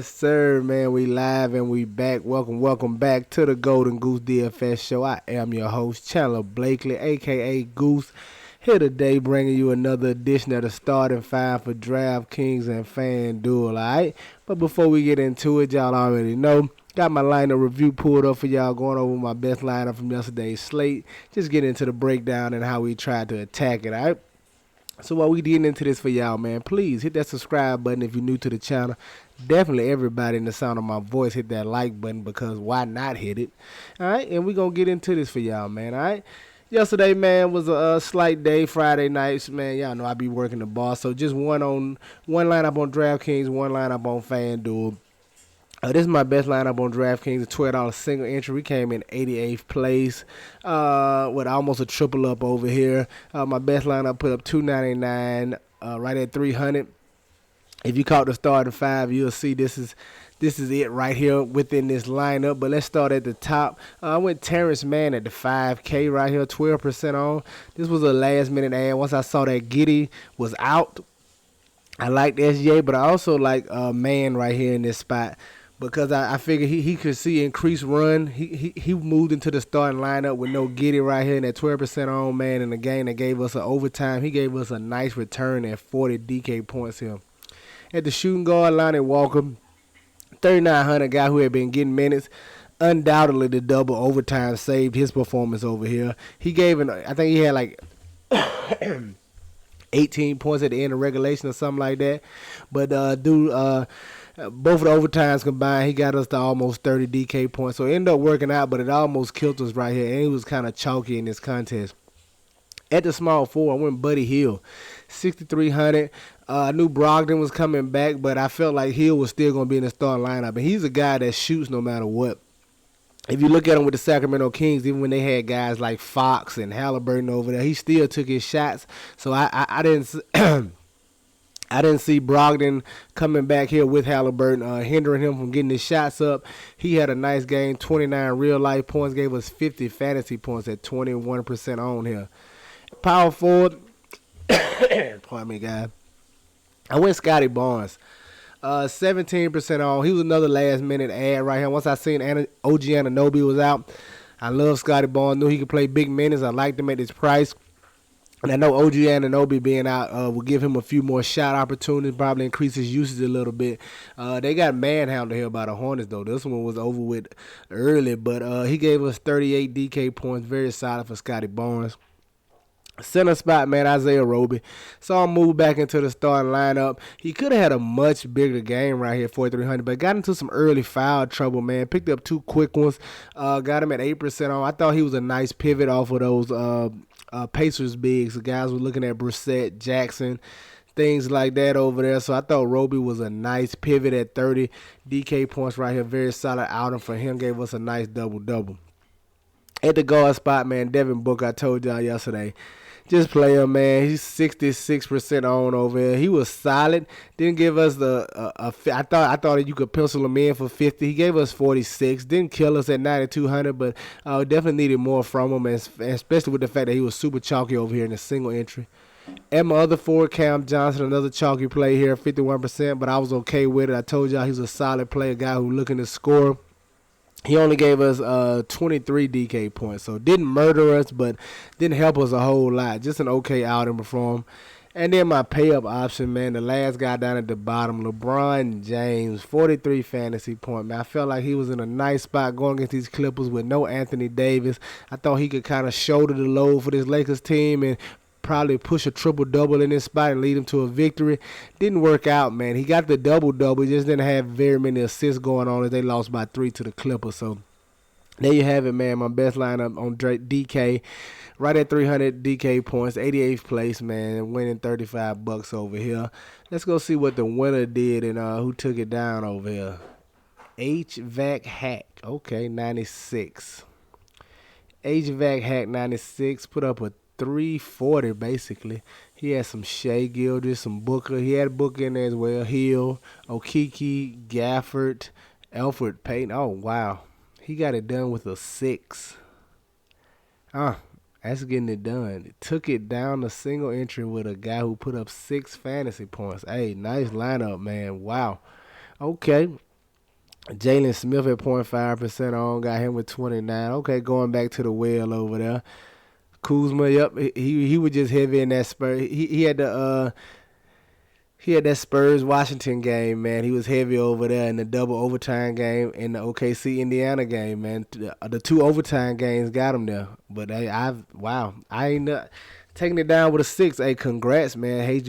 Yes, sir, man. We live and we back. Welcome back to the Golden Goose DFS show. I am your host, Chandler Blakely, aka Goose. Here today, bringing you another edition of the starting five for DraftKings and FanDuel. Alright, but before we get into it, y'all already know. Got my lineup review pulled up for y'all, going over my best lineup from yesterday's slate. Just get into the breakdown and how we tried to attack it. Alright. So while we getting into this for y'all, man, please hit that subscribe button if you're new to the channel. Definitely everybody in the sound of my voice hit that like button because why not hit it? All right, and we're going to get into this for y'all, man, all right? Yesterday, man, was a slight day, Friday nights, man. Y'all know I be working the bar, so just one lineup on DraftKings, one lineup on FanDuel. This is my best lineup on DraftKings, a $12 single entry. We came in 88th place with almost a triple up over here. My best lineup put up $299, right at 300. If you caught the starting five, you'll see this is it right here within this lineup. But let's start at the top. I went Terrence Mann at the 5K right here, 12% on. This was a last-minute ad. Once I saw that Giddy was out, I liked SJ, but I also like Mann right here in this spot. Because I figured he could see increased run. He moved into the starting lineup with no Giddy right here, and that 12% on, man, in the game that gave us an overtime. He gave us a nice return at 40 DK points here. At the shooting guard, Lonnie Walker, 3,900, guy who had been getting minutes. Undoubtedly, the double overtime saved his performance over here. He gave I think he had like 18 points at the end of regulation or something like that. But both of the overtimes combined, he got us to almost 30 DK points. So it ended up working out, but it almost killed us right here. And he was kind of chalky in this contest. At the small four, I went Buddy Hield, 6,300. I knew Brogdon was coming back, but I felt like Hill was still going to be in the starting lineup. And he's a guy that shoots no matter what. If you look at him with the Sacramento Kings, even when they had guys like Fox and Halliburton over there, he still took his shots. So I didn't I didn't see Brogdon coming back here with Halliburton, hindering him from getting his shots up. He had a nice game, 29 real-life points, gave us 50 fantasy points at 21% on here. Power forward, pardon me, guys. I went Scotty Barnes, 17% on. He was another last-minute ad right here. Once I seen OG Anunoby was out, I love Scotty Barnes. Knew he could play big minutes. I liked him at this price. And I know OG Anunoby being out will give him a few more shot opportunities, probably increase his usage a little bit. They got manhandled here by the Hornets, though. This one was over with early, but he gave us 38 DK points. Very solid for Scotty Barnes. Center spot, man, Isaiah Roby. Saw him move back into the starting lineup. He could have had a much bigger game right here, 4,300, but got into some early foul trouble, man. Picked up two quick ones. Got him at 8% on. I thought he was a nice pivot off of those Pacers bigs. The guys were looking at Brissett, Jackson, things like that over there. So I thought Roby was a nice pivot at 30 DK points right here. Very solid outing for him. Gave us a nice double-double. At the guard spot, man, Devin Booker, I told y'all yesterday. Just play him, man. He's 66% on over here. He was solid. Didn't give us I thought that you could pencil him in for 50. He gave us 46. Didn't kill us at 9,200, but definitely needed more from him, especially with the fact that he was super chalky over here in the single entry. And my other forward, Cam Johnson, another chalky play here, 51%, but I was okay with it. I told y'all he was a solid player, guy who looking to score. He only gave us 23 DK points, so didn't murder us, but didn't help us a whole lot. Just an okay outing for him. And then my pay-up option, man, the last guy down at the bottom, LeBron James, 43 fantasy point, man. I felt like he was in a nice spot going against these Clippers with no Anthony Davis. I thought he could kind of shoulder the load for this Lakers team and probably push a triple-double in this spot and lead him to a victory. Didn't work out, man. He got the double-double. He just didn't have very many assists going on as they lost by 3 to the Clippers. So there you have it, man. My best lineup on DK. Right at 300 DK points, 88th place, man. Winning $35 over here. Let's go see what the winner did and who took it down over here. HVAC Hack. Okay, 96. HVAC Hack 96 put up a 340 basically. He had some Shea Gilders, some Booker. He had Booker in there as well. Hill, Okeke, Gafford, Alfred Payton. Oh, wow. He got it done with a 6. That's getting it done. Took it down the single entry with a guy who put up 6 fantasy points. Hey, nice lineup, man. Wow. Okay. Jalen Smith at 0.5% on, got him with 29. Okay, going back to the well over there. Kuzma, yep, he was just heavy in that Spurs. He had that Spurs Washington game, man. He was heavy over there in the double overtime game and the OKC Indiana game, man. The two overtime games got him there. But I ain't taking it down with a 6. Hey, congrats, man.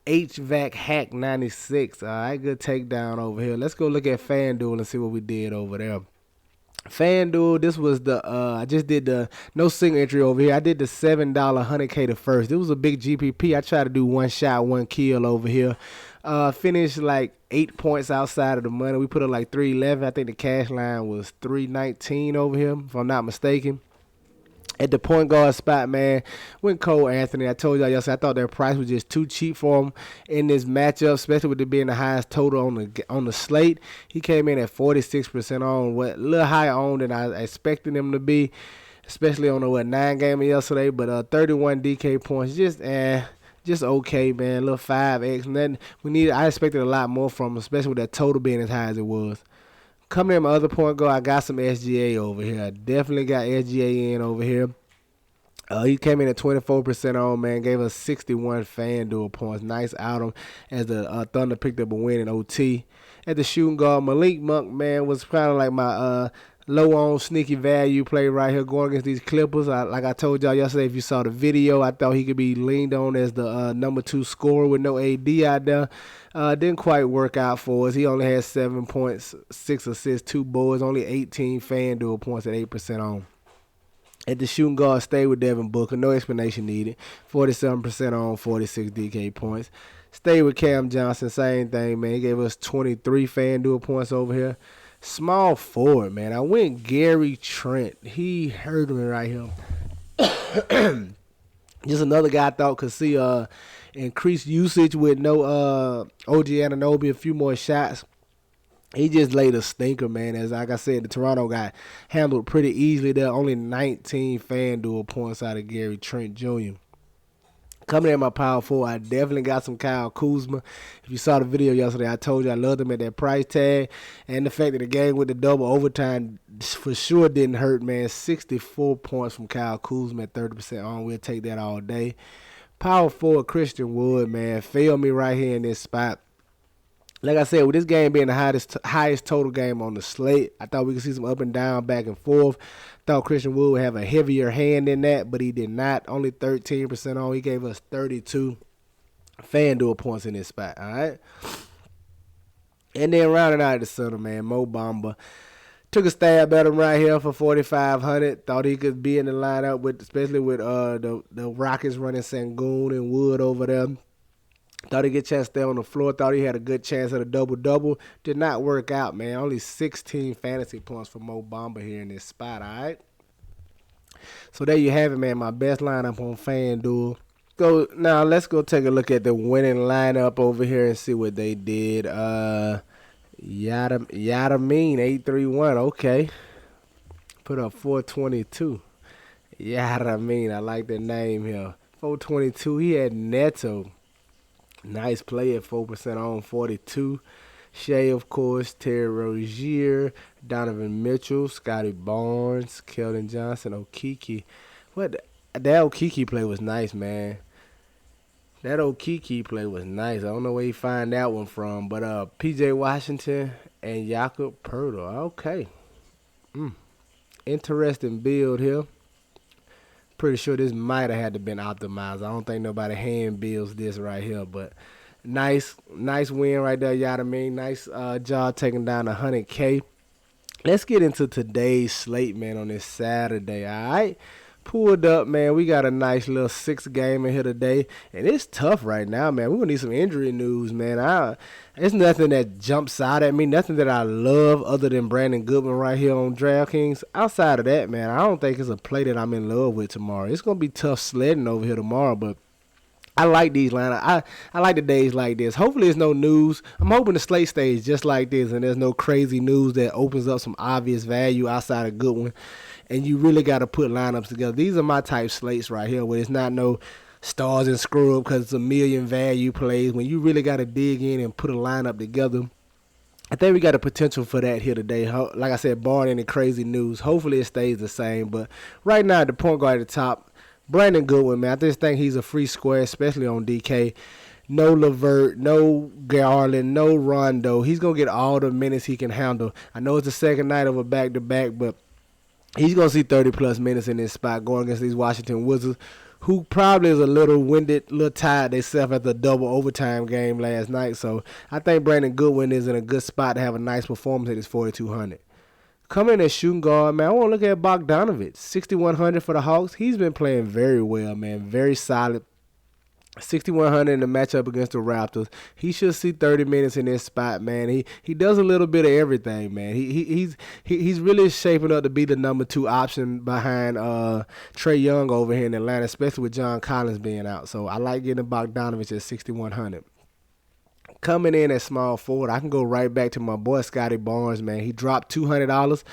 HVAC Hack 96. All right, good takedown over here. Let's go look at FanDuel and see what we did over there. FanDuel, this was I just did the no single entry over here. I did the $7 100K to first. It was a big GPP. I tried to do one shot, one kill over here. Finished like 8 points outside of the money. We put up like 311. I think the cash line was 319 over here, if I'm not mistaken. At the point guard spot, man, went Cole Anthony. I told y'all yesterday I thought their price was just too cheap for him in this matchup, especially with it being the highest total on the slate. He came in at 46% on, a little higher on than I expected him to be, especially on the 9 game yesterday. But 31 DK points, just okay, man. Little 5x. And then I expected a lot more from him, especially with that total being as high as it was. Coming in my other point guard, I got some SGA over here. I definitely got SGA in over here. He came in at 24% on, man. Gave us 61 FanDuel points. Nice out him as the Thunder picked up a win in OT. At the shooting guard, Malik Monk, man, was kind of like my low-on sneaky value play right here going against these Clippers. Like I told y'all yesterday, if you saw the video, I thought he could be leaned on as the number 2 scorer with no AD out there. Didn't quite work out for us. He only had 7 points, 6 assists, 2 boards, only 18 FanDuel points at 8% on. At the shooting guard, stay with Devin Booker. No explanation needed. 47% on, 46 DK points. Stay with Cam Johnson. Same thing, man. He gave us 23 FanDuel points over here. Small forward, man. I went Gary Trent. He hurt me right here. Just another guy I thought could see increased usage with no OG Anunoby, a few more shots. He just laid a stinker, man. As like I said, the Toronto got handled pretty easily there. Only 19 FanDuel points out of Gary Trent Jr. Coming in my power forward, I definitely got some Kyle Kuzma. If you saw the video yesterday, I told you I loved him at that price tag. And the fact that the game with the double overtime for sure didn't hurt, man. 64 points from Kyle Kuzma at 30% on. We'll take that all day. Power forward Christian Wood, man. Failed me right here in this spot. Like I said, with this game being the highest total game on the slate, I thought we could see some up and down, back and forth. Thought Christian Wood would have a heavier hand in that, but he did not. Only 13% on. He gave us 32 FanDuel points in this spot, all right? And then rounding out the center, man, Mo Bamba. Took a stab at him right here for 4,500. Thought he could be in the lineup, especially with the Rockets running Sengun and Wood over there. Thought he'd get a chance to stay on the floor. Thought he had a good chance at a double-double. Did not work out, man. Only 16 fantasy points for Mo Bamba here in this spot, all right? So there you have it, man. My best lineup on FanDuel. Now, let's go take a look at the winning lineup over here and see what they did. Yadameen, 831. Okay. Put up 422. Yadameen, I like the name here. 422. He had Neto. Nice play at 4% on, 42. Shea, of course, Terry Rozier, Donovan Mitchell, Scotty Barnes, Keldon Johnson, Okeke. That Okeke play was nice, man. That Okeke play was nice. I don't know where you find that one from, but P.J. Washington and Jakob Poeltl. Okay. Interesting build here. Pretty sure this might have had to been optimized. I don't think nobody hand builds this right here, but nice win right there, Yadameen. Nice job taking down 100K. Let's get into today's slate, man, on this Saturday, all right? Pulled up, man. We got a nice little 6 game in here today, and it's tough right now, man. We're going to need some injury news, man. It's nothing that jumps out at me, nothing that I love other than Brandon Goodman right here on DraftKings. Outside of that, man, I don't think it's a play that I'm in love with tomorrow. It's going to be tough sledding over here tomorrow, but I like these lineups. I like the days like this. Hopefully there's no news. I'm hoping the slate stays just like this and there's no crazy news that opens up some obvious value outside of Goodwin. And you really got to put lineups together. These are my type slates right here where it's not no stars and screw up because it's a million value plays. When you really got to dig in and put a lineup together I think we got the potential for that here today. Like I said, barring any crazy news, hopefully it stays the same. But right now, the point guard at the top, Brandon Goodwin, man, I just think he's a free square, especially on DK. No Levert, no Garland, no Rondo. He's going to get all the minutes he can handle. I know it's the second night of a back-to-back, but he's going to see 30-plus minutes in this spot going against these Washington Wizards, who probably is a little winded, a little tired themselves at the double overtime game last night. So I think Brandon Goodwin is in a good spot to have a nice performance at his 4,200. Coming in as shooting guard, man, I want to look at Bogdanovich, 6,100 for the Hawks. He's been playing very well, man, very solid. 6,100 in the matchup against the Raptors. He should see 30 minutes in this spot, man. He does a little bit of everything, man. He's really shaping up to be the number 2 option behind Trae Young over here in Atlanta, especially with John Collins being out. So I like getting Bogdanovich at 6,100. Coming in at small forward, I can go right back to my boy Scotty Barnes, man. He dropped $200.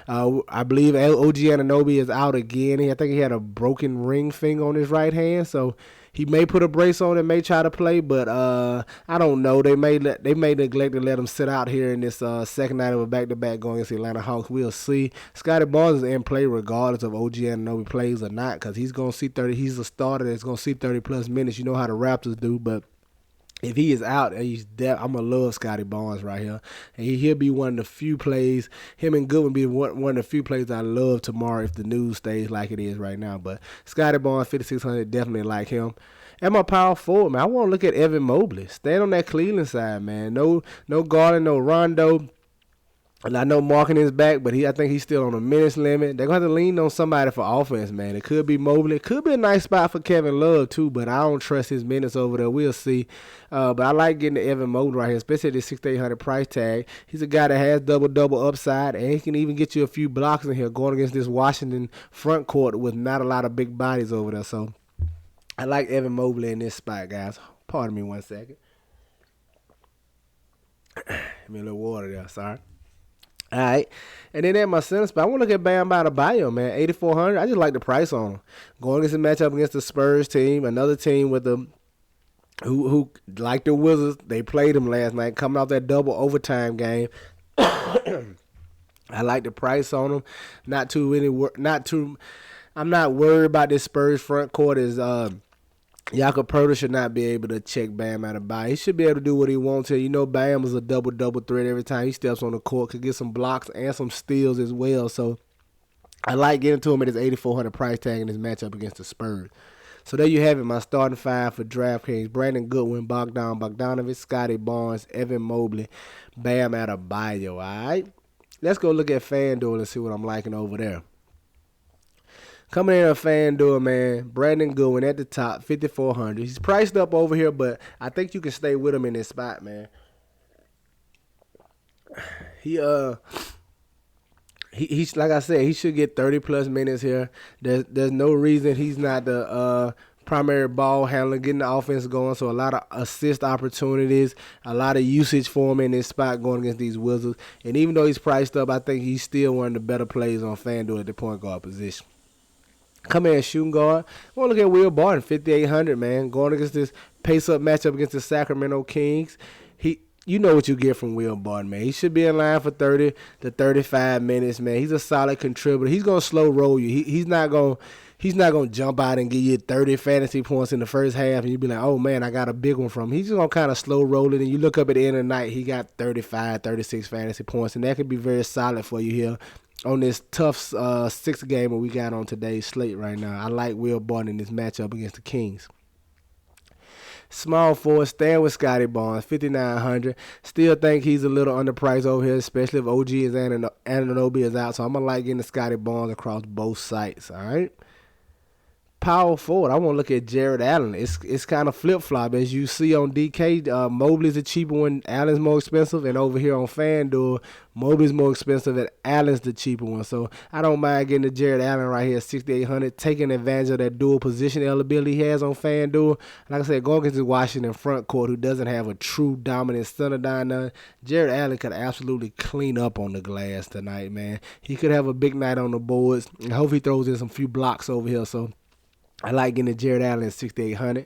I believe OG Anunoby is out again. I think he had a broken ring finger on his right hand, so he may put a brace on and may try to play, but I don't know. They may neglect to let him sit out here in this second night of a back-to-back going against the Atlanta Hawks. We'll see. Scotty Barnes is in play regardless of OG Anunoby plays or not, because he's going to see 30. He's a starter that's going to see 30-plus minutes. You know how the Raptors do, but if he is out, I'm going to love Scotty Barnes right here. And he'll be one of the few plays. Him and Goodwin be one of the few plays I love tomorrow if the news stays like it is right now. But Scotty Barnes, 5,600, definitely like him. And my power forward, man, I want to look at Evan Mobley. Stand on that Cleveland side, man. No Garland, no Rondo. And I know Markin is back, but I think he's still on a minutes limit. They're going to have to lean on somebody for offense, man. It could be Mobley. It could be a nice spot for Kevin Love, too, but I don't trust his minutes over there. We'll see. But I like getting the Evan Mobley right here, especially at this 6,800 price tag. He's a guy that has double-double upside, and he can even get you a few blocks in here going against this Washington front court with not a lot of big bodies over there. So I like Evan Mobley in this spot, guys. Pardon me 1 second. Give me a little water there, sorry. All right, and then at my center spot, I want to look at Bam Adebayo, man, 8,400. I just like the price on him. Going against a matchup against the Spurs team, another team with who like the Wizards. They played them last night, coming off that double overtime game. I like the price on him. I'm not worried about this Spurs front court. Jakob Poeltl should not be able to check Bam Adebayo. He should be able to do what he wants here. You know, Bam is a double threat every time he steps on the court. Could get some blocks and some steals as well. So I like getting to him at his 8,400 price tag in his matchup against the Spurs. So there you have it, my starting five for DraftKings. Brandon Goodwin, Bogdanovich, Scotty Barnes, Evan Mobley, Bam Adebayo. All right? Let's go look at FanDuel and see what I'm liking over there. Coming in on FanDuel, man, Brandon Goodwin at the top, 5,400. He's priced up over here, but I think you can stay with him in this spot, man. He's like I said, he should get 30-plus minutes here. There's no reason he's not the primary ball handler, getting the offense going, so a lot of assist opportunities, a lot of usage for him in this spot going against these Wizards. And even though he's priced up, I think he's still one of the better plays on FanDuel at the point guard position. Come in shooting guard. I want to look at Will Barton, 5,800, man. Going against this pace-up matchup against the Sacramento Kings. You know what you get from Will Barton, man. He should be in line for 30 to 35 minutes, man. He's a solid contributor. He's going to slow roll you. He's not going to jump out and give you 30 fantasy points in the first half, and you be like, oh, man, I got a big one from him. He's just going to kind of slow roll it, and you look up at the end of the night, he got 35, 36 fantasy points, and that could be very solid for you here on this tough sixth game that we got on today's slate right now. I like Will Barton in this matchup against the Kings. Small forward, staying with Scotty Barnes, 5,900. Still think he's a little underpriced over here, especially if OG is Anunoby is out. So I'm going to like getting the Scotty Barnes across both sites, all right? Power forward, I want to look at Jared Allen. It's kind of flip-flop. As you see on DK, Mobley's a cheaper one, Allen's more expensive, and over here on FanDuel, Mobley's more expensive and Allen's the cheaper one. So I don't mind getting the Jared Allen right here, 6,800, taking advantage of that dual position eligibility he has on FanDuel. Like I said, going against the Washington front court who doesn't have a true dominant center down there, Jared Allen could absolutely clean up on the glass tonight, man. He could have a big night on the boards. I hope he throws in some few blocks over here, so I like getting the Jared Allen at 6,800.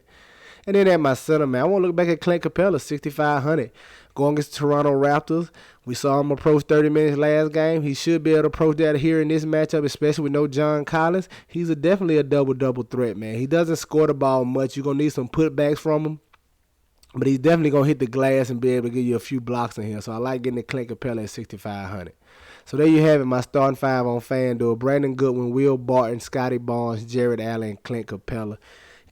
And then at my center, man, I want to look back at Clint Capella, 6,500. Going against the Toronto Raptors. We saw him approach 30 minutes last game. He should be able to approach that here in this matchup, especially with no John Collins. He's definitely a double-double threat, man. He doesn't score the ball much. You're going to need some putbacks from him. But he's definitely going to hit the glass and be able to give you a few blocks in here. So I like getting the Clint Capella at 6,500. So there you have it, my starting five on FanDuel. Brandon Goodwin, Will Barton, Scotty Barnes, Jared Allen, and Clint Capella.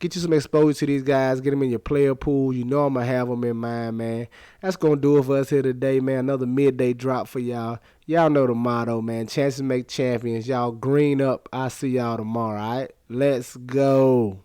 Get you some exposure to these guys. Get them in your player pool. You know I'm going to have them in mind, man. That's going to do it for us here today, man. Another midday drop for y'all. Y'all know the motto, man. Chances make champions. Y'all green up. I'll see y'all tomorrow, all right? Let's go.